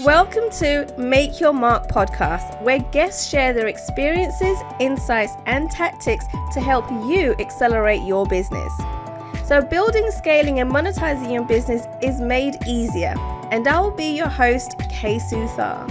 Welcome to Make Your Mark podcast, where guests share their experiences, insights, and tactics to help you accelerate your business. So building, scaling, and monetizing your business is made easier. And I will be your host, Kay Suthar.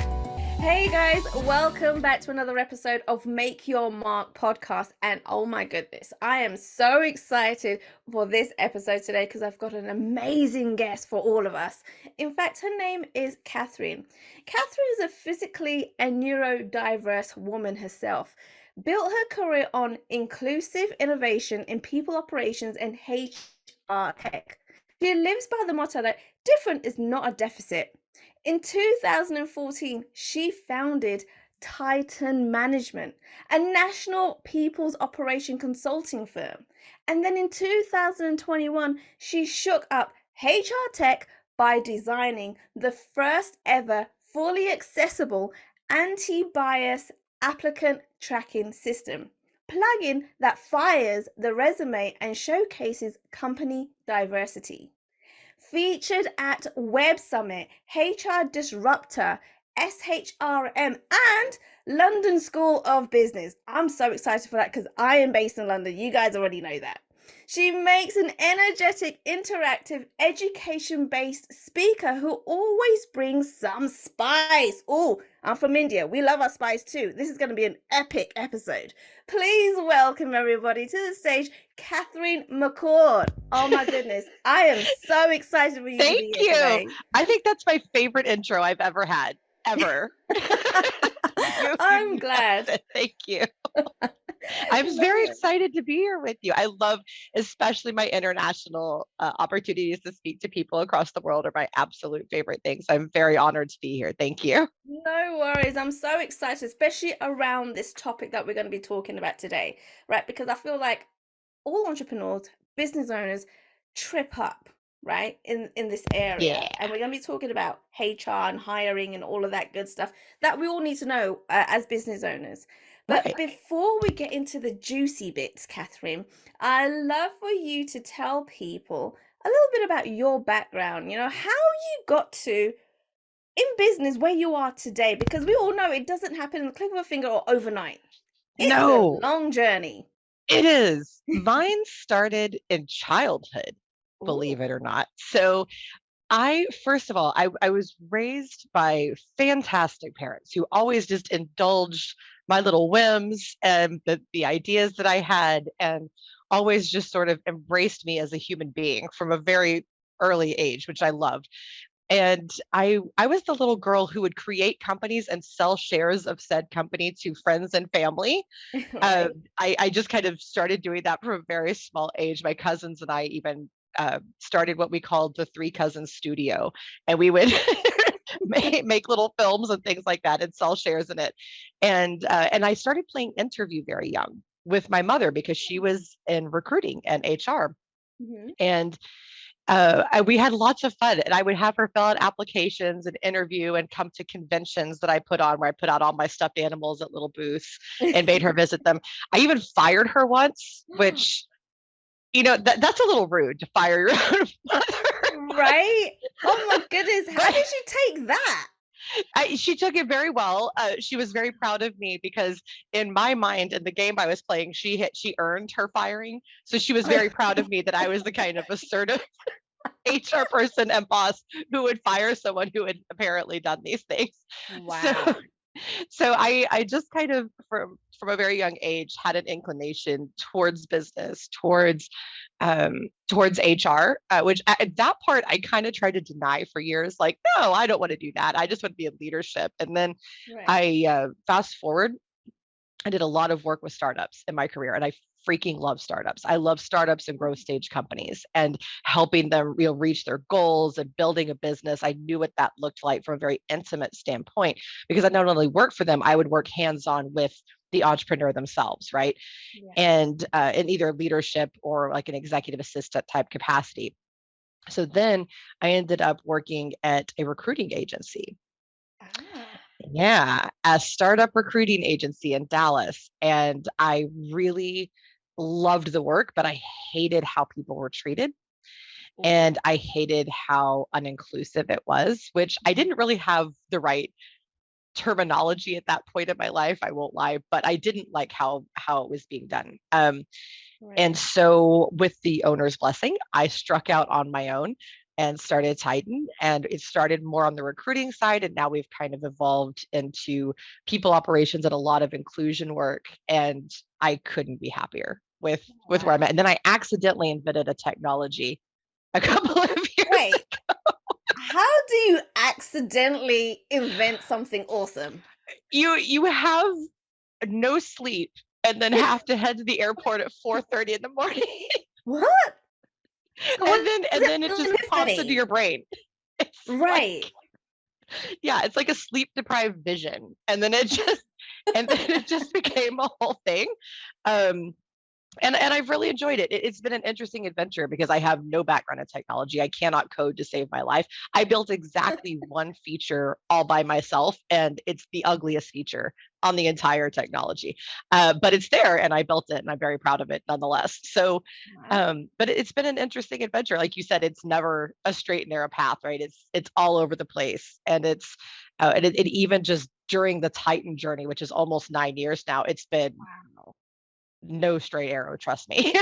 Hey guys, welcome back to another episode of Make Your Mark podcast. And oh my goodness, I am so excited for this episode today because I've got an amazing guest for all of us. In fact, her name is Katherine. Katherine is a physically and neurodiverse woman herself. Built her career on inclusive innovation in people operations and HR tech. She lives by the motto that different is not a deficit. In 2014, she founded Titan Management, a national people's operation consulting firm. And then in 2021, she shook up HR tech by designing the first ever fully accessible anti-bias applicant tracking system, plugin that fires the resume and showcases company diversity. Featured at Web Summit, HR Disruptor, SHRM, and London School of Business. I'm so excited for that because I am based in London. You guys already know that. She makes an energetic, interactive, education-based speaker who always brings some spice. Oh, I'm from India. We love our spice too. This is going to be an epic episode. Please welcome everybody to the stage, Katherine McCord. Oh my goodness. I am so excited for you to be here today. I think that's my favorite intro I've ever had, ever. I'm glad. Thank you. I'm very excited to be here with you. I love, especially my international opportunities to speak to people across the world are my absolute favorite things. I'm very honored to be here. Thank you. No worries. I'm so excited, especially around this topic that we're going to be talking about today, right? Because I feel like all entrepreneurs, business owners trip up, right, in this area. Yeah. And we're going to be talking about HR and hiring and all of that good stuff that we all need to know as business owners. But before we get into the juicy bits, Katherine, I'd love for you to tell people a little bit about your background, how you got to in business where you are today, because we all know it doesn't happen in the click of a finger or overnight. It's a long journey. It is. Mine started in childhood, believe it or not. So first of all, I was raised by fantastic parents who always just indulged my little whims and the ideas that I had, and always just sort of embraced me as a human being from a very early age, which I loved. And I was the little girl who would create companies and sell shares of said company to friends and family. Right. I just kind of started doing that from a very small age. My cousins and I even started what we called the Three Cousins Studio, and we would make little films and things like that and sell shares in it. And I started playing interview very young with my mother because she was in recruiting and HR. Mm-hmm. And we had lots of fun, and I would have her fill out applications and interview and come to conventions that I put on, where I put out all my stuffed animals at little booths and made her visit them. I even fired her once, which, that's a little rude to fire your own mother. Right? Oh my goodness. How did she take that? She took it very well. She was very proud of me because in my mind, in the game I was playing, she earned her firing. So she was very proud of me that I was the kind of assertive HR person and boss who would fire someone who had apparently done these things. Wow. So I just kind of from a very young age had an inclination towards business, towards HR, which at that part I kind of tried to deny for years. Like, no, I don't want to do that. I just want to be in leadership. And then I fast forward, I did a lot of work with startups in my career, and I freaking love startups. I love startups and growth stage companies and helping them reach their goals and building a business. I knew what that looked like from a very intimate standpoint, because I not only worked for them, I would work hands-on with the entrepreneur themselves, right? Yeah. And in either leadership or like an executive assistant type capacity. So then I ended up working at a recruiting agency. Yeah, a startup recruiting agency in Dallas. And I really loved the work, but I hated how people were treated. And I hated how uninclusive it was, which I didn't really have the right terminology at that point in my life, I won't lie, but I didn't like how it was being done. And so with the owner's blessing, I struck out on my own and started Titan. And it started more on the recruiting side. And now we've kind of evolved into people operations and a lot of inclusion work. And I couldn't be happier with where I'm at. And then I accidentally invented a technology a couple of years Wait, how do you accidentally invent something awesome? You have no sleep and then have to head to the airport at 4:30 in the morning. What? So and then it just pops into your brain. It's right. Yeah, it's like a sleep deprived vision. And then it just became a whole thing. And I've really enjoyed it. It's been an interesting adventure because I have no background in technology. I cannot code to save my life. I built exactly one feature all by myself, and it's the ugliest feature on the entire technology. But it's there, and I built it, and I'm very proud of it nonetheless. So, but it's been an interesting adventure. Like you said, it's never a straight and narrow path, right? It's all over the place, and and it even just during the Titan journey, which is almost 9 years now, it's been no straight arrow, trust me.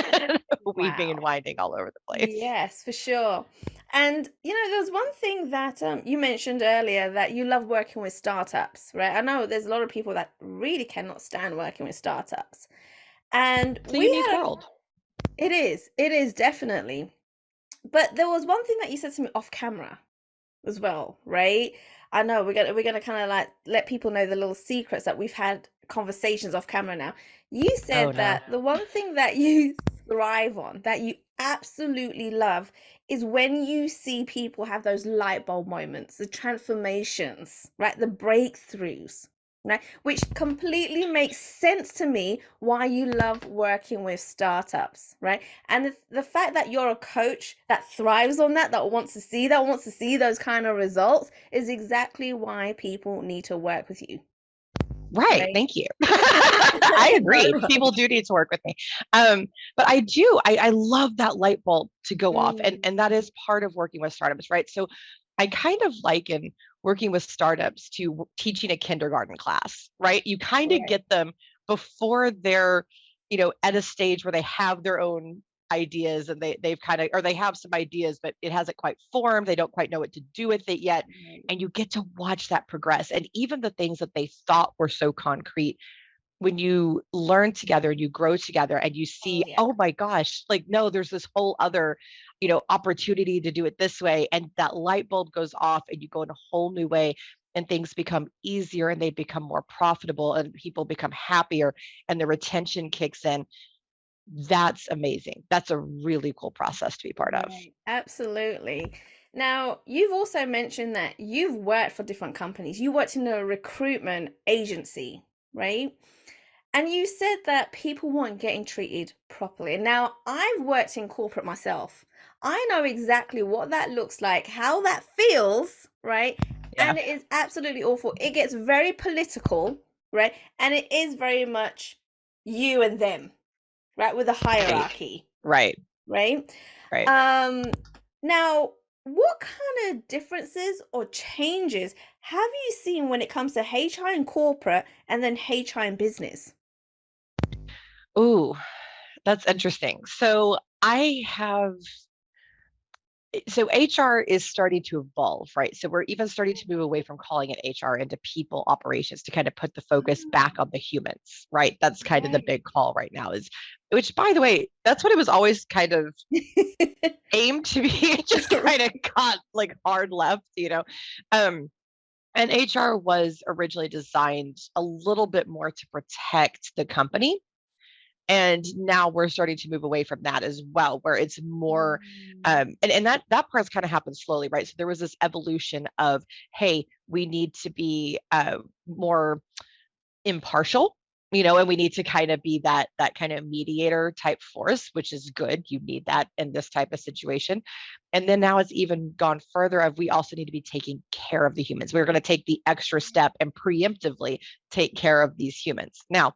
Weaving and winding all over the place. Yes, for sure. And there's one thing that you mentioned earlier, that you love working with startups, right? I know there's a lot of people that really cannot stand working with startups. And it's a unique world. It is definitely. But there was one thing that you said to me off camera as well, right? I know we're gonna kind of like let people know the little secrets that we've had conversations off camera now. You said that the one thing that you thrive on, that you absolutely love, is when you see people have those light bulb moments, the transformations, right? The breakthroughs, right? Which completely makes sense to me why you love working with startups, right? And the fact that you're a coach that thrives on that wants to see those kind of results, is exactly why people need to work with you. Right. Thank you. I agree. People do need to work with me. But I love that light bulb to go off. And that is part of working with startups, right? So I kind of liken working with startups to teaching a kindergarten class, right? You kind of get them before they're, at a stage where they have their own ideas, and they've kind of, or they have some ideas, but it hasn't quite formed. They don't quite know what to do with it yet. And you get to watch that progress. And even the things that they thought were so concrete, when you learn together and you grow together and you see, oh my gosh, like, no, there's this whole other, opportunity to do it this way. And that light bulb goes off and you go in a whole new way, and things become easier and they become more profitable and people become happier and the retention kicks in. That's amazing. That's a really cool process to be part of. Absolutely. Now, you've also mentioned that you've worked for different companies. You worked in a recruitment agency, right? And you said that people weren't getting treated properly. And now, I've worked in corporate myself. I know exactly what that looks like, how that feels, right? Yeah. And it is absolutely awful. It gets very political, right? And it is very much you and them, right? With a hierarchy. Right. Now, what kind of differences or changes have you seen when it comes to HR in corporate and then HR in business? Ooh, that's interesting. So HR is starting to evolve, right? So we're even starting to move away from calling it HR into people operations to kind of put the focus back on the humans, right? That's kind of the big call right now, which, by the way, that's what it was always kind of aimed to be, just kind of got like hard left, and HR was originally designed a little bit more to protect the company. And now we're starting to move away from that as well, where it's more, and that part's kind of happened slowly, right? So there was this evolution of, hey, we need to be more impartial, and we need to kind of be that kind of mediator type force, which is good. You need that in this type of situation. And then now it's even gone further of, we also need to be taking care of the humans. We're going to take the extra step and preemptively take care of these humans. Now,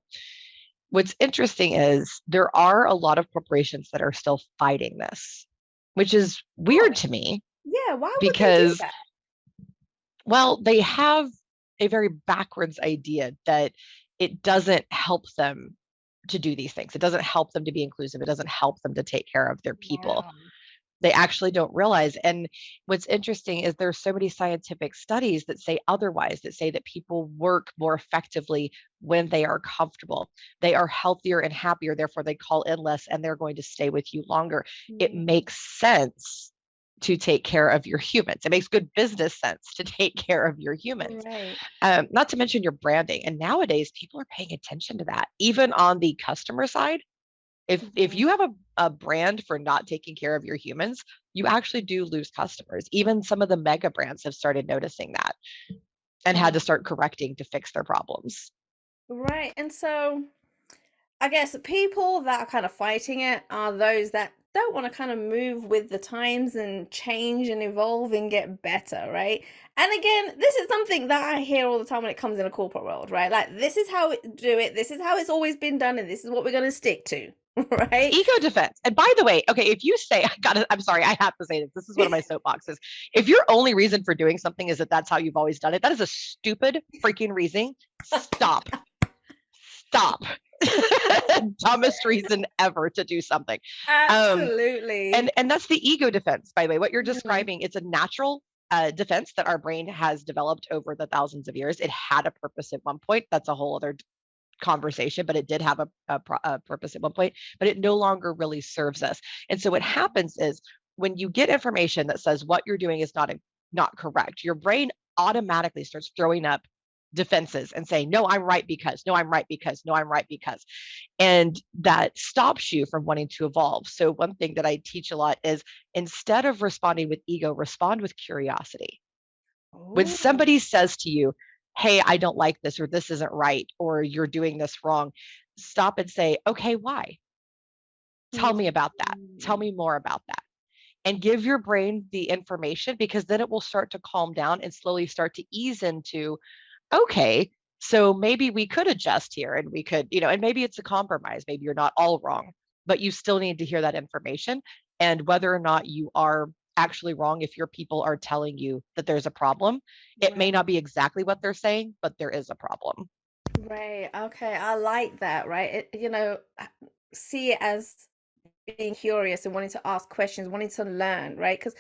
what's interesting is there are a lot of corporations that are still fighting this. which is weird to me. Yeah, why would they do Because, that? well, they have a very backwards idea that it doesn't help them to do these things. It doesn't help them to be inclusive. It doesn't help them to take care of their people. Wow. They actually don't realize. And what's interesting is there's so many scientific studies that say otherwise, that say that people work more effectively when they are comfortable. They are healthier and happier, therefore they call in less and they're going to stay with you longer. It makes sense to take care of your humans. It makes good business sense to take care of your humans. Right. Not to mention your branding. And nowadays people are paying attention to that, even on the customer side. If you have a brand for not taking care of your humans, you actually do lose customers. Even some of the mega brands have started noticing that and had to start correcting to fix their problems. Right. And so I guess people that are kind of fighting it are those that don't want to kind of move with the times and change and evolve and get better, right? And again, this is something that I hear all the time when it comes in a corporate world, right? Like, this is how we do it, this is how it's always been done, and this is what we're going to stick to, right? Ego defense. And by the way, okay, if you say, I'm sorry, I have to say this. This is one of my soapboxes. If your only reason for doing something is that that's how you've always done it, that is a stupid freaking reason. Stop. Stop. Dumbest reason ever to do something. Absolutely. And that's the ego defense, by the way. What you're describing, it's a natural defense that our brain has developed over the thousands of years. It had a purpose at one point. That's a whole other conversation, but it did have a purpose at one point, but it no longer really serves us. And so what happens is when you get information that says what you're doing is not correct, your brain automatically starts throwing up defenses and saying, no, I'm right because, no, I'm right because, no, I'm right because. And that stops you from wanting to evolve. So one thing that I teach a lot is, instead of responding with ego, respond with curiosity. When somebody says to you, hey, I don't like this, or this isn't right, or you're doing this wrong, stop and say, okay, why? Tell me about that. Tell me more about that. And give your brain the information, because then it will start to calm down and slowly start to ease into, okay, so maybe we could adjust here and we could, and maybe it's a compromise. Maybe you're not all wrong, but you still need to hear that information. And whether or not you are actually wrong, if your people are telling you that there's a problem, it may not be exactly what they're saying, but there is a problem. Right. Okay. I like that. Right. See it as being curious and wanting to ask questions, wanting to learn, right? Because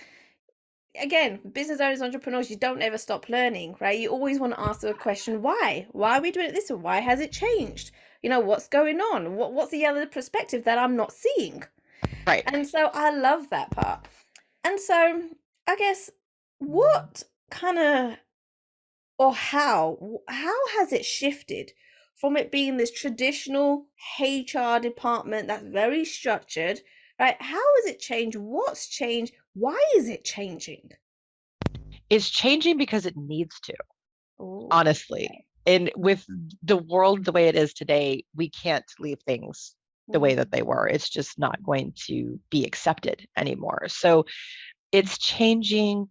again, business owners, entrepreneurs, you don't ever stop learning, right? You always want to ask the question, why? Why are we doing it this way? Why has it changed? What's going on? What's the other perspective that I'm not seeing? Right. And so I love that part. And so I guess what kind of, or how has it shifted from it being this traditional HR department that's very structured, right? How has it changed? What's changed? Why is it changing? It's changing because it needs to, Oh, honestly. okay. And with the world the way it is today, we can't leave things the way that they were. It's just not going to be accepted anymore. So it's changing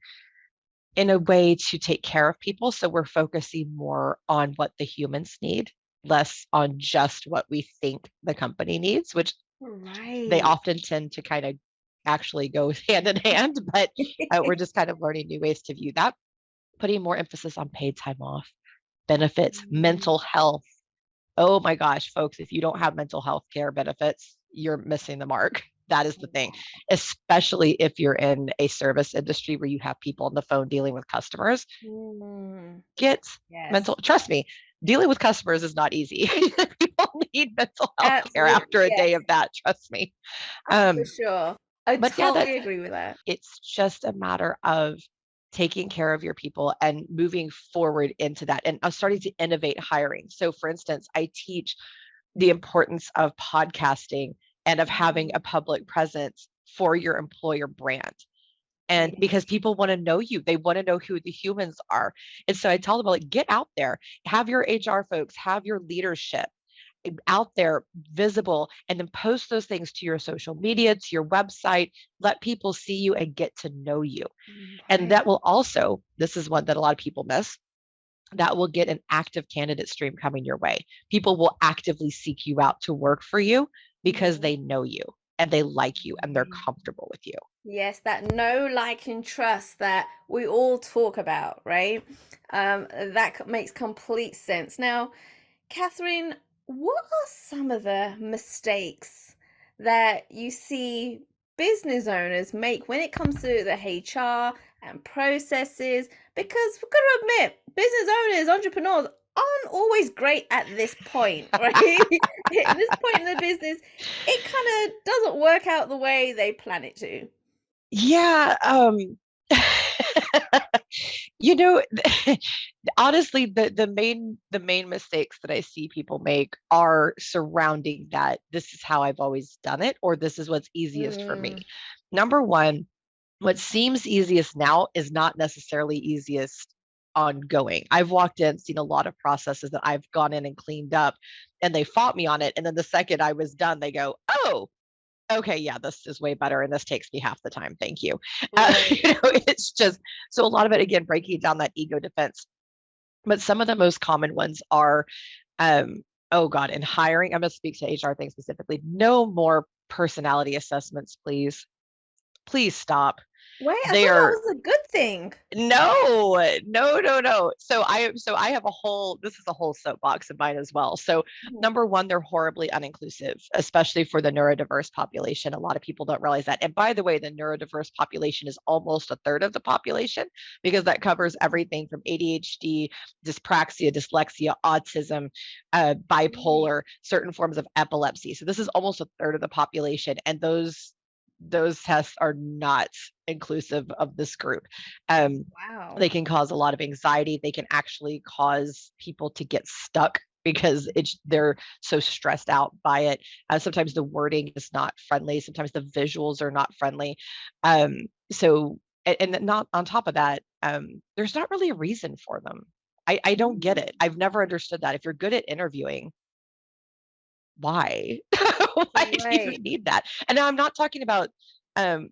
in a way to take care of people. So we're focusing more on what the humans need, less on just what we think the company needs, which they Right. often tend to kind of actually go hand in hand, but we're just kind of learning new ways to view that, putting more emphasis on paid time off, benefits, mental health. Oh my gosh, folks, if you don't have mental health care benefits, you're missing the mark. That is the thing, especially if you're in a service industry where you have people on the phone dealing with customers. Get mental, trust me, dealing with customers is not easy. People need mental health care after a day of that, trust me. For sure. I But yeah, totally agree with that. it's just a matter of taking care of your people and moving forward into that. And I'm starting to innovate hiring. So for instance, I teach the importance of podcasting and of having a public presence for your employer brand. And because people want to know you, they want to know who the humans are. And so I tell them, like, get out there, have your HR folks, have your leadership out there visible, and then post those things to your social media, to your website, let people see you and get to know you. And that will also, this is one that a lot of people miss, that will get an active candidate stream coming your way. People will actively seek you out to work for you because they know you and they like you and they're comfortable with you. Yes, that know, like, and trust that we all talk about, right? That makes complete sense. Now, Katherine, what are some of the mistakes that you see business owners make when it comes to the HR and processes? Because we've got to admit, business owners, entrepreneurs aren't always great at this point, right? At this point in the business, it kind of doesn't work out the way they plan it to. Yeah, you know, honestly, the main mistakes that I see people make are surrounding that this is how I've always done it, or this is what's easiest for me. Mm, Number one, what seems easiest now is not necessarily easiest ongoing. I've walked in, seen a lot of processes that I've gone in and cleaned up, and they fought me on it. And then the second I was done, they go, "Oh, okay, yeah, this is way better, and this takes me half the time. Thank you." right. It's just so a lot of it again breaking down that ego defense. But some of the most common ones are, oh God, in hiring. I'm going to speak to HR things specifically. No more personality assessments, please. Please stop. Wait, I thought They're that was a good thing. no, no, no, no. So I have a whole this is a whole soapbox of mine as well. So Mhm. number one, they're horribly uninclusive, especially for the neurodiverse population. A lot of people don't realize that. And by the way, the neurodiverse population is almost a third of the population because that covers everything from ADHD, dyspraxia, dyslexia, autism, Right. bipolar, certain forms of epilepsy. So this is almost a third of the population, and those tests are not inclusive of this group. Um, Wow. they can cause a lot of anxiety. They can actually cause people to get stuck because they're so stressed out by it. Sometimes the wording is not friendly. Sometimes the visuals are not friendly. So and not on top of that, there's not really a reason for them. I don't get Mm, it. I've never understood that. If you're good at interviewing, why? Why do you right. need that? And now I'm not talking about um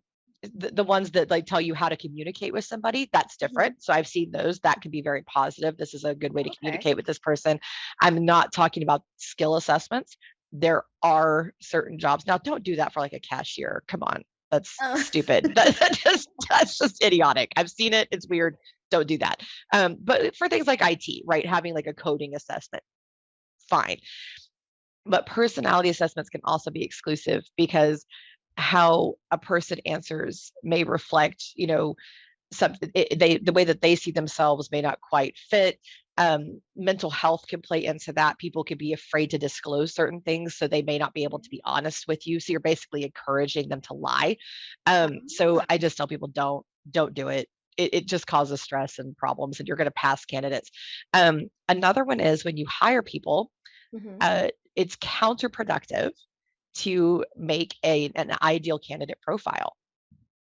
the ones that like tell you how to communicate with somebody. That's Mhm. different. So I've seen those that can be very positive. This is a good way to Okay. communicate with this person. I'm not talking about skill assessments. There are certain jobs. Now don't do that for like a cashier. Come on. That's Uh, stupid. That's just idiotic. I've seen it. It's weird. Don't do that. But for things like IT, right? Having like a coding assessment, fine. But personality assessments can also be exclusive because how a person answers may reflect, the way that they see themselves may not quite fit. Mental health can play into that. People can be afraid to disclose certain things, so they may not be able to be honest with you. So you're basically encouraging them to lie. So ah, I just tell people don't do it. It just causes stress and problems, and you're going to pass candidates. Another one is when you hire people, mhm. uh, it's counterproductive to make an ideal candidate profile.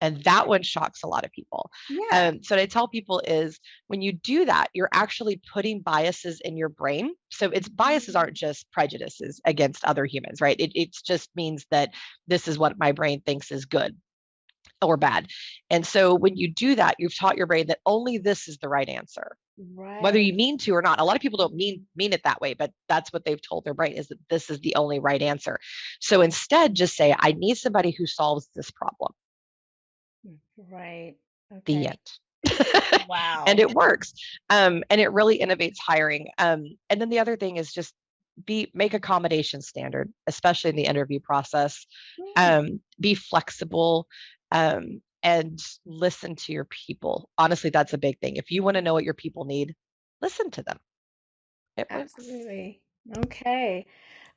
And that one shocks a lot of people. Yeah. So what I tell people is when you do that, you're actually putting biases in your brain. So its biases Mm, aren't just prejudices against other humans, right? It just means that this is what my brain thinks is good or bad. And so when you do that, you've taught your brain that only this is the right answer, whether you right. mean to or not. A lot of people don't mean it that way, but that's what they've told their brain is that this is the only right answer. So instead, just say, I need somebody who solves this problem. Right. The Okay. end. And Wow. it works. And it really innovates hiring. And then the other thing is just make accommodation standard, especially in the interview process. Mm, Be flexible. And listen to your people. Honestly, that's a big thing. If you want to know what your people need, listen to them. It works. absolutely. Okay.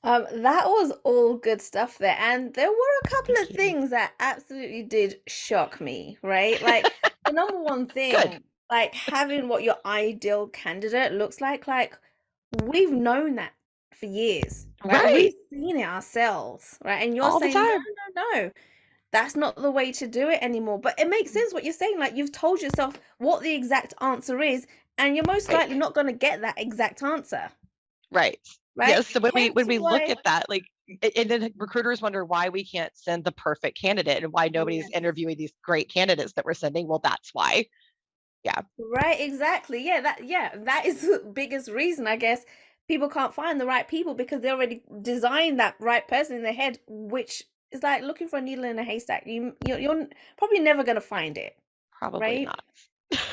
That was all good stuff there. And there were a couple Thank of you. things that absolutely did shock me, right? Like the number one Good. thing, like having what your ideal candidate looks like we've known that for years, right? Right. We've seen it ourselves, right? And you're All the saying, no, time. no, that's not the way to do it anymore. But it makes sense what you're saying. Like you've told yourself what the exact answer is, and you're most Right. likely not going to get that exact answer, Right. right? Yes. So when we Hence when we look why, at that, like, and then recruiters wonder why we can't send the perfect candidate and why nobody's yes. interviewing these great candidates that we're sending. Well, that's why. Yeah. Right, exactly. That is the biggest reason, I guess, people can't find the right people because they already designed that right person in their head, which it's like looking for a needle in a haystack. You're probably never going to find it, Probably right? not.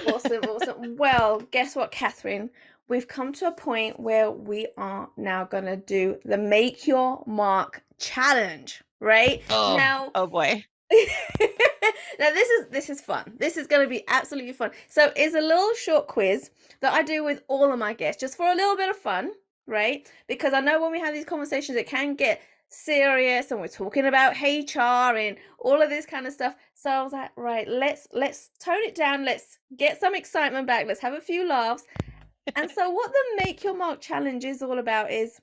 Awesome, awesome. Well, guess what, Catherine? We've come to a point where we are now going to do the Make Your Mark challenge, right? Oh, Now, oh boy. now this is fun. This is going to be absolutely fun. So it's a little short quiz that I do with all of my guests just for a little bit of fun, right? Because I know when we have these conversations it can get serious and we're talking about HR and all of this kind of stuff. So I was like, right, let's tone it down. Let's get some excitement back. Let's have a few laughs. And so what the Make Your Mark challenge is all about is,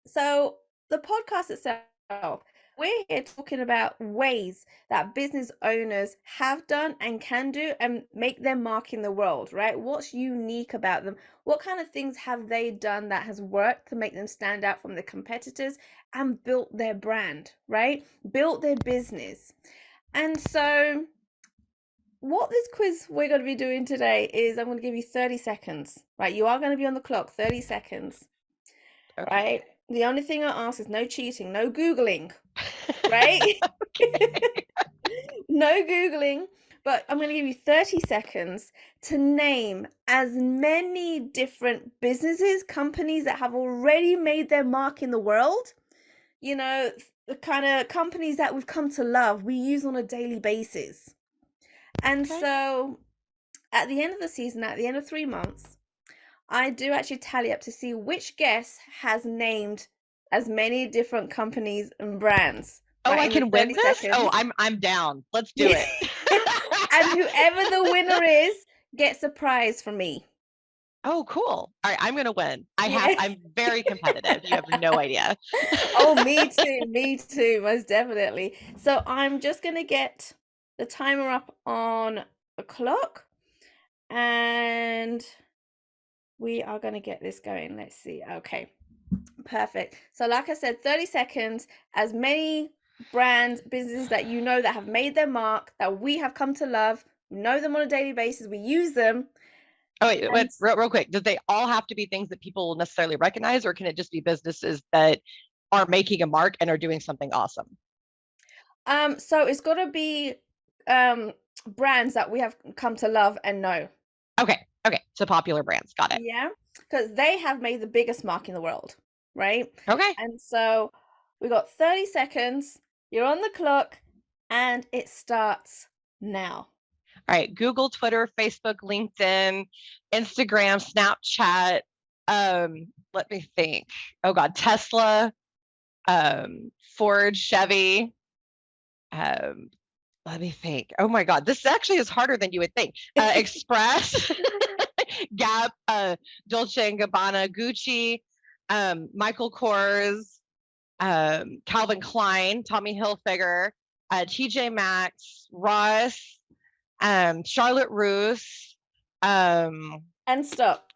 so the podcast itself, we're here talking about ways that business owners have done and can do and make their mark in the world, right? What's unique about them? What kind of things have they done that has worked to make them stand out from the competitors and built their brand, right? Built their business. And so what this quiz we're going to be doing today is I'm going to give you 30 seconds, right? You are going to be on the clock, 30 seconds, Okay. right? The only thing I ask is no cheating, no Googling, right? No Googling, but I'm going to give you 30 seconds to name as many different businesses, companies that have already made their mark in the world. You know, the kind of companies that we've come to love, we use on a daily basis. And so at the end of the season, at the end of 3 months, I do actually tally up to see which guest has named as many different companies and brands. Oh, right, I in the can win 30 this? seconds. Oh, I'm down. Let's do it. And whoever the winner is gets a prize from me. Oh, cool. All right, I'm gonna win. Yeah. I'm very competitive. You have no idea. Oh, me too, most definitely. So I'm just gonna get the timer up on the clock and we are gonna get this going. Let's see. Okay. Perfect. So like I said, 30 seconds, as many brands, businesses that you know that have made their mark, that we have come to love, we know them on a daily basis, we use them. Oh, wait, real quick. Do they all have to be things that people will necessarily recognize, or can it just be businesses that are making a mark and are doing something awesome? So it's got to be brands that we have come to love and know. Okay. So popular brands. Got it. Yeah, because they have made the biggest mark in the world, right? Okay. And so we got 30 seconds. You're on the clock, and it starts now. All right. Google, Twitter, Facebook, LinkedIn, Instagram, Snapchat. Let me think. Oh God, Tesla, Ford, Chevy. Let me think. Oh my God, this actually is harder than you would think. Express, Gap, Dolce and Gabbana, Gucci, Michael Kors, Calvin Klein, Tommy Hilfiger, TJ Maxx, Ross, Charlotte Russe. And stop.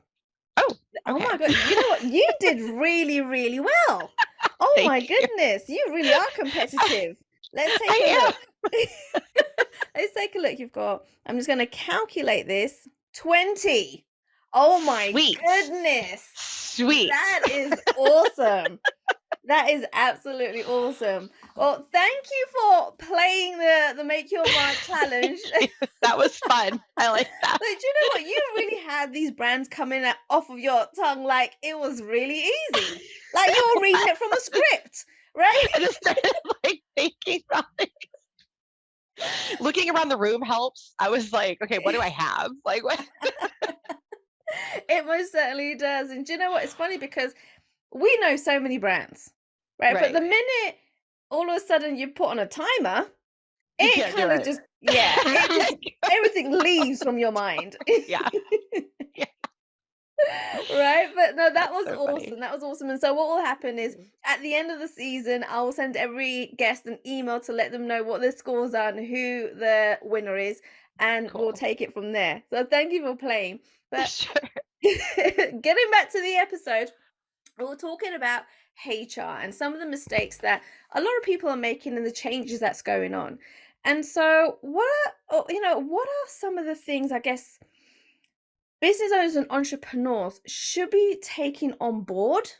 Oh, Oh okay. my God. You know what? You did really, really well. Oh Thank my you. goodness. You really are competitive. Let's take a look. Let's take a look. You've got, I'm just going to calculate this, 20. Oh my Sweet. goodness. Sweet. That is awesome. That is absolutely awesome. Well, thank you for playing the Make Your Mark challenge. That was fun. I like that. Like, do you know what? You really had these brands coming off of your tongue like it was really easy. Like you were reading it from a script, right? I just started like thinking about it. Looking around the room helps. I was like, okay, what do I have? Like what? It most certainly does. And do you know what? It's funny because we know so many brands, right? But the minute all of a sudden you put on a timer, it kind of just, everything leaves from your mind. Yeah. Right? But no, that was so awesome. Funny. That was awesome. And so what will happen is at the end of the season, I will send every guest an email to let them know what their scores are and who the winner is. And we'll take it from there. So thank you for playing. But getting back to the episode, we were talking about HR and some of the mistakes that a lot of people are making and the changes that's going on. And so what are some of the things, I guess, business owners and entrepreneurs should be taking on board,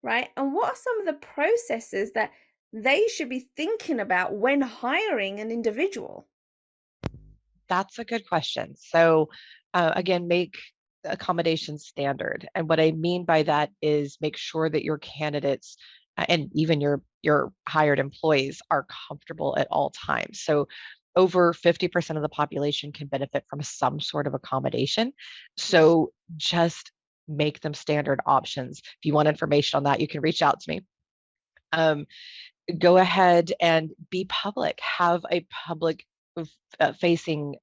right? And what are some of the processes that they should be thinking about when hiring an individual? That's a good question. So, again, make accommodations standard. And what I mean by that is make sure that your candidates and even your hired employees are comfortable at all times. So, over 50% of the population can benefit from some sort of accommodation. So, just make them standard options. If you want information on that, you can reach out to me. Go ahead and be public, have a public facing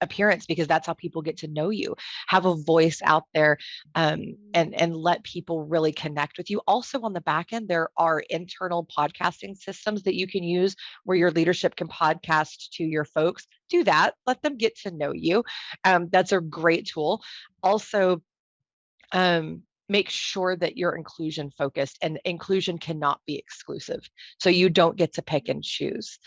appearance, because that's how people get to know you. Have a voice out there, and let people really connect with you. Also, on the back end, there are internal podcasting systems that you can use where your leadership can podcast to your folks. Do that. Let them get to know you. That's a great tool. Also, make sure that you're inclusion focused, and inclusion cannot be exclusive. So you don't get to pick and choose.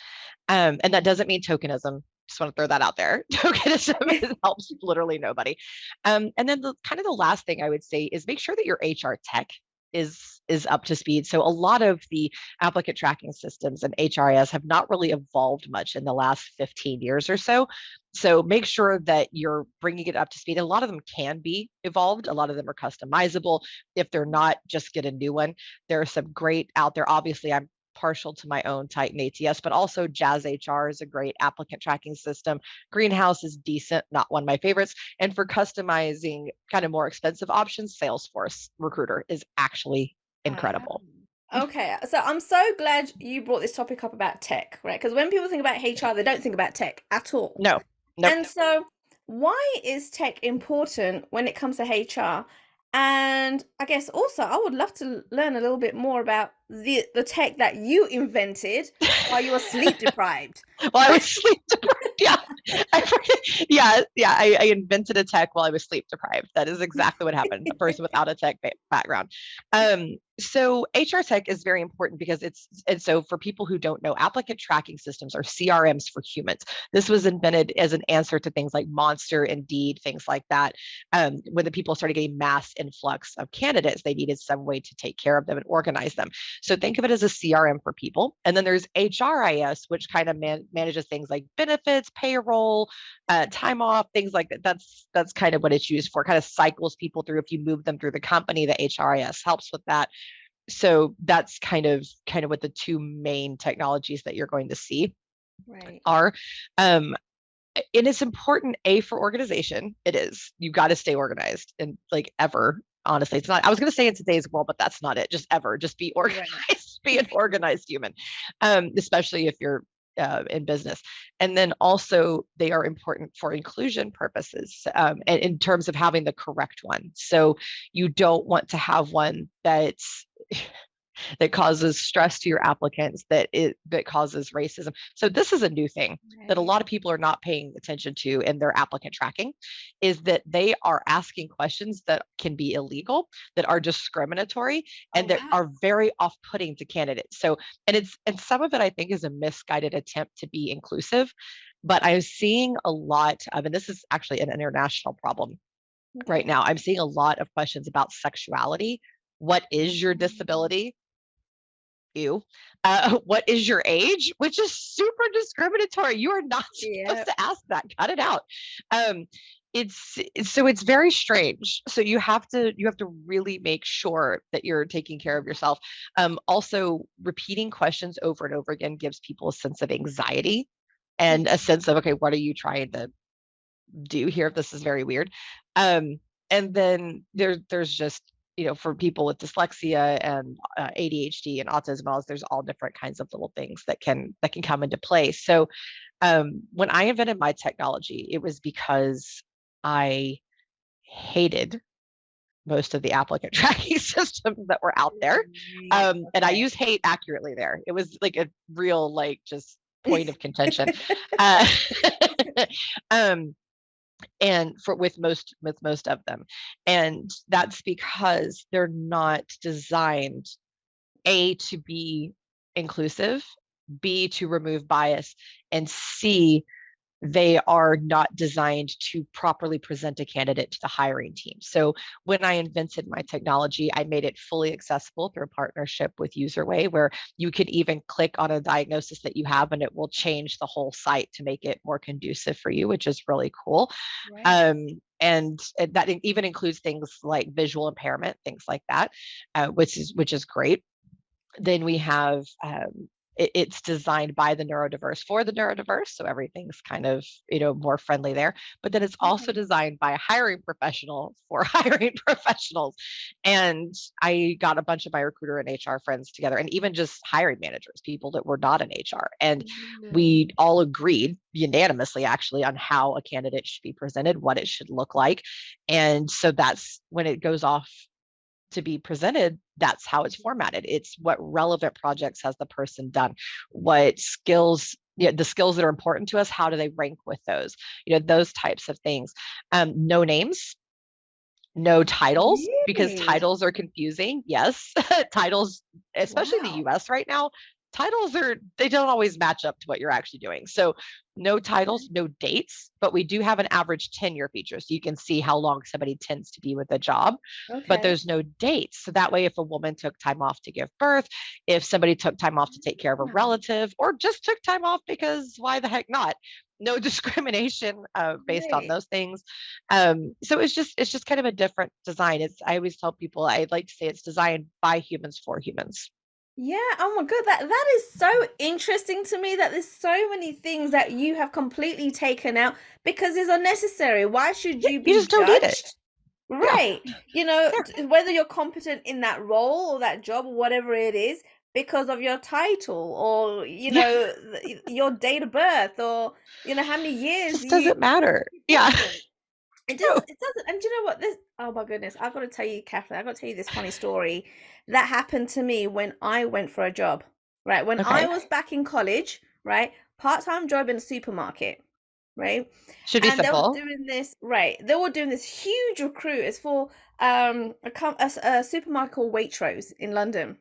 And that doesn't mean tokenism. Just want to throw that out there. Tokenism helps literally nobody. And then the kind of the last thing I would say is make sure that your HR tech is up to speed. So a lot of the applicant tracking systems and HRIS have not really evolved much in the last 15 years or so. So make sure that you're bringing it up to speed. A lot of them can be evolved. A lot of them are customizable. If they're not, just get a new one. There are some great out there. Obviously, I'm partial to my own Titan ATS, but also Jazz HR is a great applicant tracking system. Greenhouse is decent, not one of my favorites. And for customizing kind of more expensive options, Salesforce Recruiter is actually incredible. Okay, so I'm so glad you brought this topic up about tech, right? Because when people think about HR, they don't think about tech at all. No, nope. And so, why is tech important when it comes to HR? And I guess also, I would love to learn a little bit more about the tech that you invented while you were sleep deprived. While I was sleep deprived. Yeah. I invented a tech while I was sleep deprived. That is exactly what happened. A person without a tech background. So HR tech is very important because so for people who don't know, applicant tracking systems are CRMs for humans. This was invented as an answer to things like Monster, Indeed, things like that. When the people started getting mass influx of candidates, they needed some way to take care of them and organize them. So think of it as a CRM for people. And then there's HRIS, which kind of manages things like benefits, payroll, time off, things like that. That's kind of what it's used for. Kind of cycles people through. If you move them through the company, the HRIS helps with that. So that's kind of what the two main technologies that you're going to see are. And it's important, for organization. It is. You've got to stay organized, and like ever. Honestly, it's not. I was going to say in today's world, but that's not it. Just ever. Just be organized. Be an organized human, especially if you're in business. And then also they are important for inclusion purposes, and in terms of having the correct one. So you don't want to have one that's that causes stress to your applicants, that causes racism. So this is a new thing that a lot of people are not paying attention to in their applicant tracking, is that they are asking questions that can be illegal, that are discriminatory, and that are very off-putting to candidates. So, and some of it I think is a misguided attempt to be inclusive, but I'm seeing a lot of, and this is actually an international problem right now. I'm seeing a lot of questions about sexuality. What is your disability? You. What is your age? Which is super discriminatory. You are not supposed to ask that. Cut it out. It's very strange. So you have to really make sure that you're taking care of yourself. Also, repeating questions over and over again gives people a sense of anxiety and a sense of, okay, what are you trying to do here? This is very weird. And then there's just, for people with dyslexia and ADHD and autism, there's all different kinds of little things that can come into play. So when I invented my technology, it was because I hated most of the applicant tracking systems that were out there. And I use hate accurately there. It was like a real, just point of contention. And with most of them, and that's because they're not designed to be inclusive, B, to remove bias, and C, they are not designed to properly present a candidate to the hiring team. So when I invented my technology, I made it fully accessible through a partnership with UserWay, where you could even click on a diagnosis that you have and it will change the whole site to make it more conducive for you, which is really cool. Right. And that even includes things like visual impairment, things like that, which is great. Then we have it's designed by the neurodiverse for the neurodiverse, so everything's kind of more friendly there. But then it's also designed by a hiring professional for hiring professionals. And I got a bunch of my recruiter and HR friends together, and even just hiring managers, people that were not in HR, and we all agreed unanimously, actually, on how a candidate should be presented, what it should look like. And so that's when it goes off to be presented, that's how it's formatted. It's what relevant projects has the person done, what skills, the skills that are important to us, how do they rank with those, those types of things. No names, no titles, because titles are confusing. Yes, titles, especially in the US right now, titles they don't always match up to what you're actually doing. So no titles, no dates, but we do have an average tenure feature. So you can see how long somebody tends to be with a job, but there's no dates. So that way, if a woman took time off to give birth, if somebody took time off to take care of a relative, or just took time off because why the heck not? No discrimination based on those things. So it's just kind of a different design. I always tell people, I like to say it's designed by humans for humans. Yeah, oh my god, that is so interesting to me, that there's so many things that you have completely taken out because it's unnecessary. Why should you be just don't need it. judged? Right. Whether you're competent in that role or that job or whatever it is, because of your title or your date of birth, or how many years. It just doesn't matter. Yeah. It doesn't. And you know what? Oh my goodness, I've got to tell you, Catherine, I've got to tell you this funny story that happened to me when I went for a job. Right. When I was back in college, right? Part-time job in a supermarket. Right. Should be simple. They were doing this, right. They were doing this huge recruit. It's for a supermarket called Waitrose in London.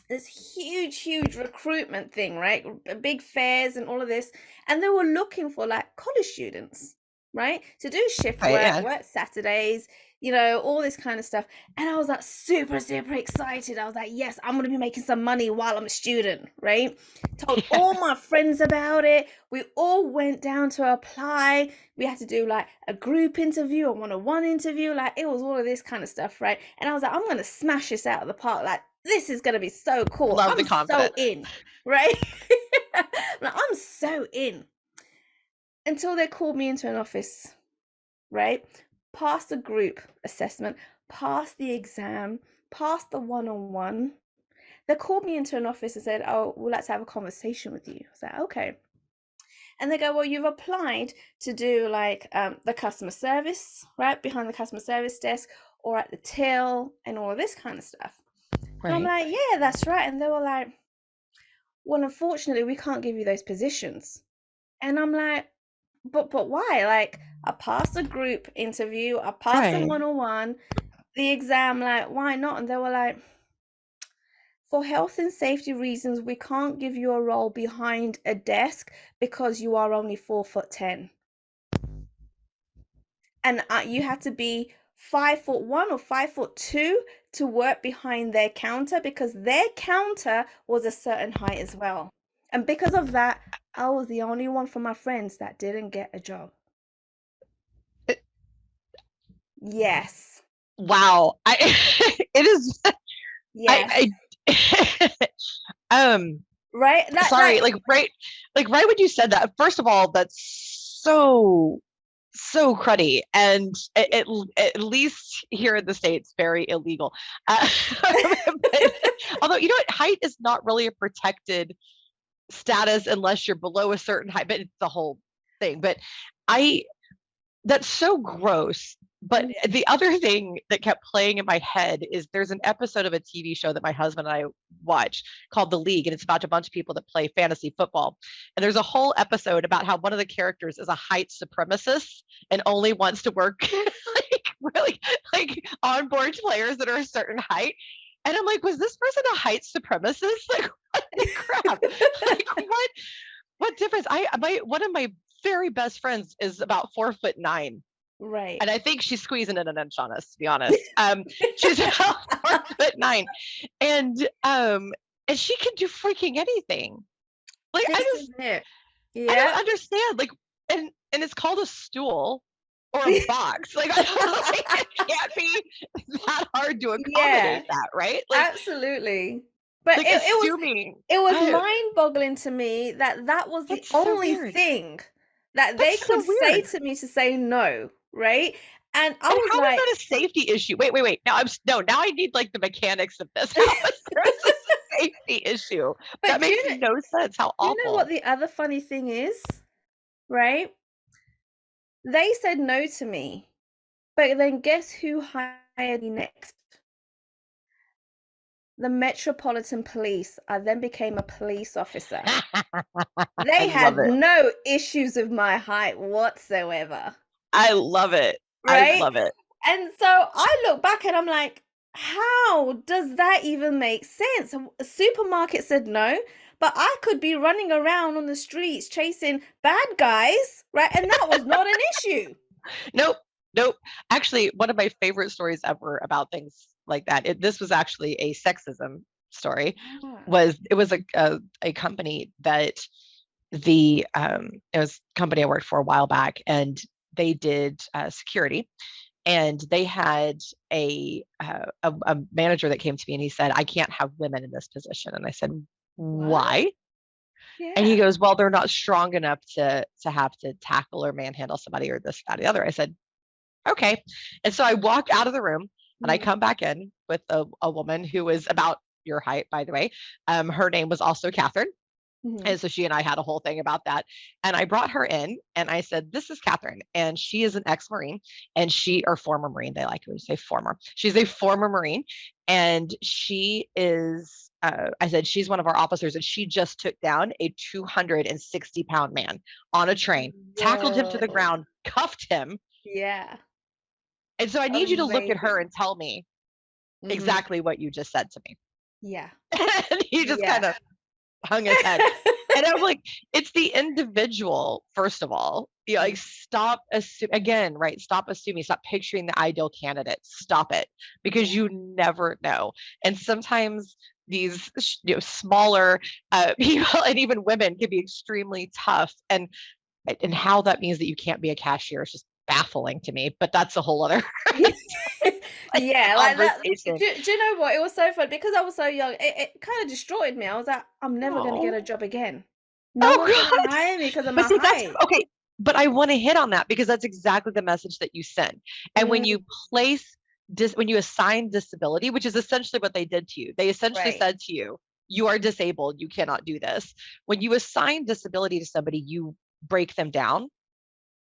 This huge recruitment thing, right? Big fairs and all of this. And they were looking for like college students, right? To do shift work, work Saturdays, all this kind of stuff. And I was like super excited. I was like, yes, I'm going to be making some money while I'm a student, right? Told all my friends about it. We all went down to apply. We had to do like a group interview, a one-on-one interview. Like it was all of this kind of stuff, right? And I was like, I'm going to smash this out of the park. Like, this is going to be so cool. Love the confidence. So in, right? I'm so in. Until they called me into an office, right? Passed the group assessment, passed the exam, passed the one-on-one. They called me into an office and said, oh, we'd like to have a conversation with you. I was like, okay. And they go, well, you've applied to do like the customer service, right? Behind the customer service desk, or at the till and all of this kind of stuff. Right. I'm like, yeah, that's right. And they were like, well, unfortunately, we can't give you those positions. And I'm like, but why? Like, I passed a group interview, I passed a one-on-one, the exam, like, why not? And they were like, for health and safety reasons, we can't give you a role behind a desk because you are only 4'10". And you have to be 5'1" or 5'2" to work behind their counter, because their counter was a certain height as well. And because of that, I was the only one from my friends that didn't get a job. Yes. Wow. It is. Yes. Right. Sorry. Right when you said that, first of all, that's so cruddy, and at least here in the States, very illegal. Although, you know what, height is not really a protected status unless you're below a certain height, but it's the whole thing. But that's so gross. But the other thing that kept playing in my head is there's an episode of a TV show that my husband and I watch called The League, and it's about a bunch of people that play fantasy football. And there's a whole episode about how one of the characters is a height supremacist and only wants to work really onboard players that are a certain height. And I'm like, was this person a height supremacist? Like, what the crap? Like, what difference? One of my very best friends is about 4'9". Right. And I think she's squeezing in an inch on us, to be honest. She's about 4'9". And she can do freaking anything. Like, This is it. I don't Yeah. understand. Like, and it's called a stool or a box. Like, I don't think it can't be that hard to accommodate that, right? Like, absolutely. But like it was mind-boggling to me that was the only thing that they could say to me to say no, right? And I was how like, is that a safety issue? Wait. Now now I need like the mechanics of this. How is there a safety issue? That makes no sense. How awful. You know what the other funny thing is, right? They said no to me, but then guess who hired me next? The Metropolitan Police. I then became a police officer. They had no issues with my height whatsoever. I love it. Right? I love it. And so I look back and I'm like, how does that even make sense? A supermarket said no, but I could be running around on the streets chasing bad guys, right? And that was not an issue. Nope. Actually, one of my favorite stories ever about things like that, this was actually a sexism story, it was a company that it was a company I worked for a while back, and they did security. And they had a manager that came to me and he said, I can't have women in this position. And I said, why? Yeah. And he goes, well, they're not strong enough to have to tackle or manhandle somebody or this, that, or the other. I said, okay. And so I walk out of the room and I come back in with a woman who was about your height, by the way. Her name was also Katherine. And so she and I had a whole thing about that. And I brought her in and I said, this is Katherine. And she is an ex-Marine or former Marine. They like to say former. She's a former Marine. And she is, I said, she's one of our officers. And she just took down a 260-pound man on a train, tackled him to the ground, cuffed him. Yeah. And so I need you to look at her and tell me exactly what you just said to me. Yeah. And he just kind of hung his head. And I'm like, it's the individual, first of all. Like, stop assuming, stop assuming, stop picturing the ideal candidate. Stop it, because you never know. And sometimes these smaller people and even women can be extremely tough. And how that means that you can't be a cashier is just baffling to me, but that's a whole other yeah, like that. Do you know what? It was so fun because I was so young. It kind of destroyed me. I was like, I'm never going to get a job again. No one's going to hire me because of my height. Okay, but I want to hit on that because that's exactly the message that you send. And when you when you assign disability, which is essentially what they did to you, they essentially said to you, you are disabled, you cannot do this. When you assign disability to somebody, you break them down.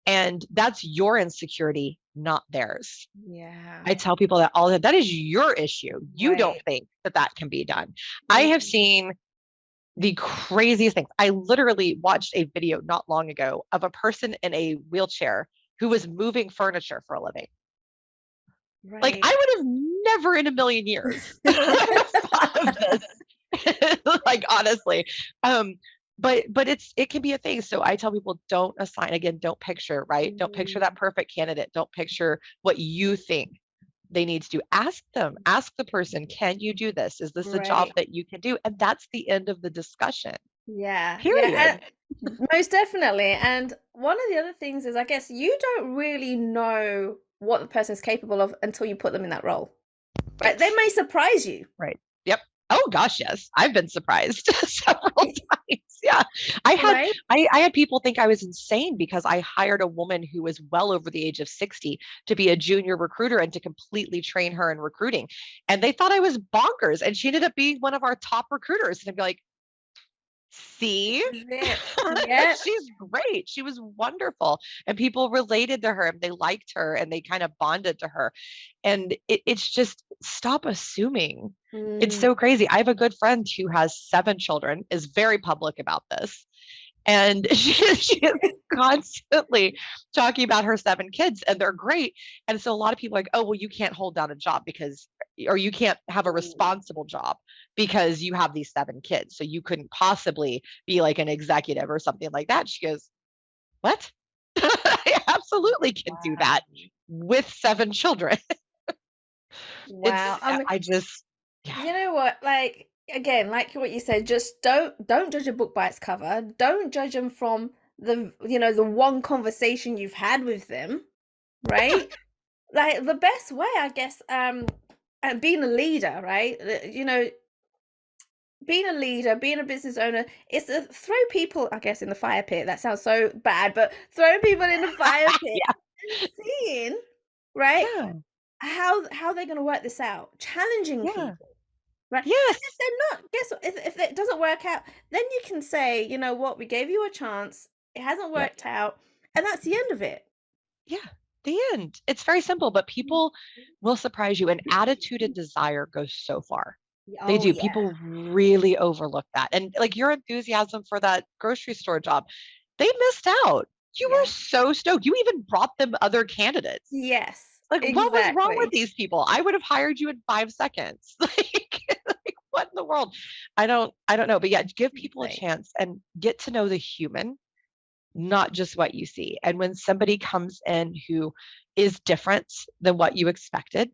And that's your insecurity, not theirs. Yeah. I tell people that all the time. That is your issue. You don't think that can be done. I have seen the craziest things. I literally watched a video not long ago of a person in a wheelchair who was moving furniture for a living. Like, I would have never in a million years thought of this. Like, honestly. But it can be a thing. So I tell people, don't assign, again, don't picture, right? Don't picture that perfect candidate. Don't picture what you think they need to do. Ask the person, can you do this? Is this a job that you can do? And that's the end of the discussion. Yeah. Period. Yeah, most definitely. And one of the other things is, I guess you don't really know what the person is capable of until you put them in that role. Right? They may surprise you. Right. Yep. Oh gosh, yes. I've been surprised several times. Yeah. I had people think I was insane because I hired a woman who was well over the age of 60 to be a junior recruiter and to completely train her in recruiting. And they thought I was bonkers. And she ended up being one of our top recruiters. And I'd be like, see, yeah. She's great. She was wonderful. And people related to her and they liked her and they kind of bonded to her. And it's just, stop assuming. It's so crazy. I have a good friend who has 7 children, is very public about this. And she is constantly talking about her 7 kids and they're great. And so a lot of people are like, oh, well, you can't hold down a job or you can't have a responsible job because you have these 7 kids. So you couldn't possibly be like an executive or something like that. She goes, What? I absolutely can do that with 7 children. Wow. I mean, I just, yeah, you know what? Like again, like what you said, just don't judge a book by its cover. Don't judge them from the one conversation you've had with them, right? Like the best way, I guess, and being a leader, right? Being a leader, being a business owner, is to throw people, I guess, in the fire pit. That sounds so bad, but throwing people in the fire pit yeah, and seeing, right, yeah, how they're going to work this out, challenging yeah, people, right? And if yes, they're not, guess what? If it doesn't work out, then you can say, you know what, we gave you a chance, it hasn't yep, worked out, and that's the end of it. yeah. The end. It's very simple, but people will surprise you. And attitude and desire goes so far. They Oh do. yeah, People really overlook that. And like your enthusiasm for that grocery store job, they missed out. You were yeah, so stoked. You even brought them other candidates. yes, Like, what was wrong with exactly. these people? I would have hired you in 5 seconds. Like what in the world? I don't know. But yeah, give people a Right. chance and get to know the human, not just what you see. And when somebody comes in who is different than what you expected,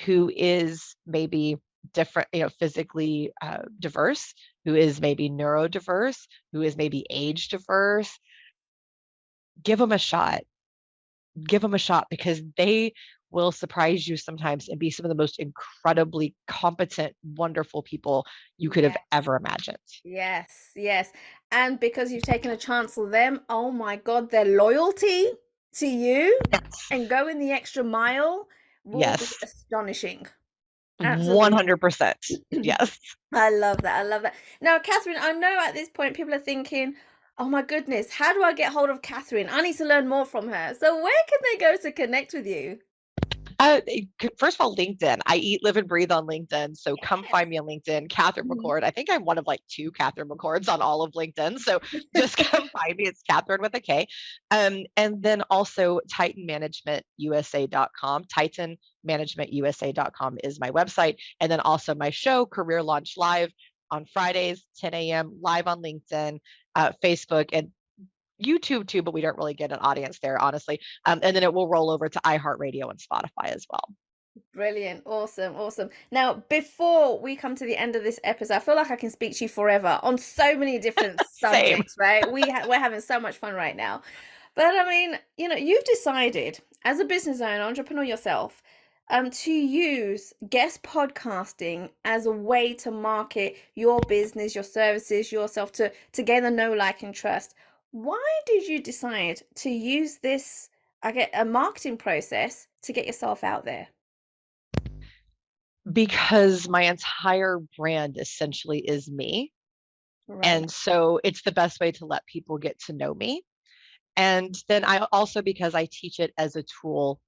who is maybe different, physically diverse, who is maybe neurodiverse, who is maybe age diverse, give them a shot. Give them a shot because they will surprise you sometimes and be some of the most incredibly competent, wonderful people you could have Yes. ever imagined. Yes, yes. And because you've taken a chance on them, oh my God, their loyalty to you Yes. and going the extra mile will be Yes. astonishing. Absolutely. 100%. Yes. I love that. I love that. Now, Catherine, I know at this point people are thinking, oh my goodness, how do I get hold of Catherine? I need to learn more from her. So where can they go to connect with you? First of all, LinkedIn. I eat, live, and breathe on LinkedIn. So come Yes. find me on LinkedIn, Katherine Mhm. McCord. I think I'm one of like 2 Katherine McCords on all of LinkedIn. So just come find me. It's Katherine with a K. And then also titanmanagementusa.com. Titanmanagementusa.com is my website. And then also my show, Career Launch Live on Fridays, 10 a.m., live on LinkedIn, Facebook, and YouTube too, but we don't really get an audience there, honestly. And then it will roll over to iHeartRadio and Spotify as well. Brilliant. Awesome. Awesome. Now, before we come to the end of this episode, I feel like I can speak to you forever on so many different Same. subjects, right? We're having so much fun right now. But I mean, you've decided as a business owner, entrepreneur yourself, to use guest podcasting as a way to market your business, your services, yourself to gain the know, like, and trust. Why did you decide to use this, I get a marketing process to get yourself out there? Because my entire brand essentially is me. Right. And so it's the best way to let people get to know me. And then I also, because I teach it as a tool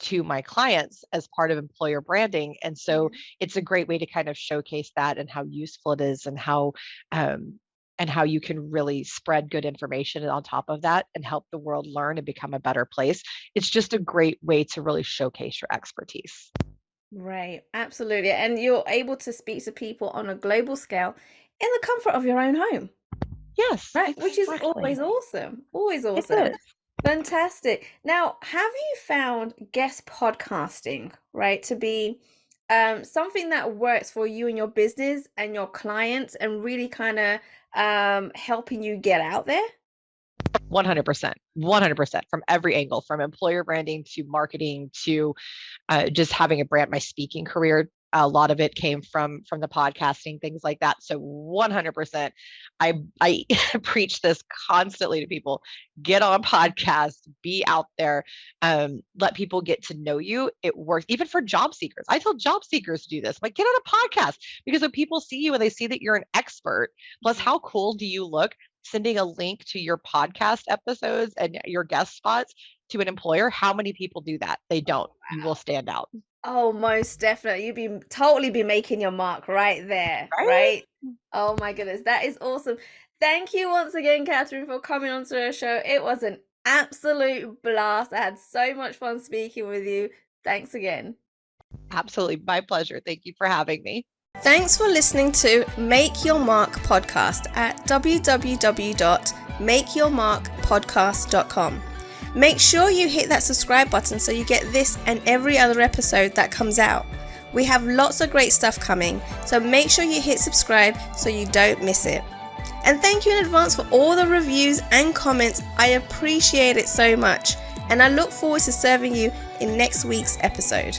to my clients as part of employer branding. And so Yeah. it's a great way to kind of showcase that and how useful it is um, and how you can really spread good information on top of that and help the world learn and become a better place. It's just a great way to really showcase your expertise. Right. Absolutely. And you're able to speak to people on a global scale in the comfort of your own home. Yes, Right. Which is always exactly. awesome. Always It awesome. is. Fantastic. Now, have you found guest podcasting, right, to be something that works for you and your business and your clients and really kind of helping you get out there? 100%. 100% from every angle, from employer branding to marketing to just having a brand. My speaking career, a lot of it came from the podcasting, things like that. So 100%, I preach this constantly to people. Get on podcasts, be out there, let people get to know you. It works even for job seekers. I tell job seekers to do this, like get on a podcast, because when people see you and they see that you're an expert, plus Mhm. how cool do you look sending a link to your podcast episodes and your guest spots to an employer? How many people do that? They don't. You will stand out. Oh, most definitely. You'd be totally be making your mark right there, Right? right? Oh my goodness, that is awesome. Thank you once again, Catherine, for coming onto our show. It was an absolute blast. I had so much fun speaking with you. Thanks again. Absolutely. My pleasure. Thank you for having me. Thanks for listening to Make Your Mark podcast at www.makeyourmarkpodcast.com. Make sure you hit that subscribe button so you get this and every other episode that comes out. We have lots of great stuff coming, so make sure you hit subscribe so you don't miss it. And thank you in advance for all the reviews and comments. I appreciate it so much, and I look forward to serving you in next week's episode.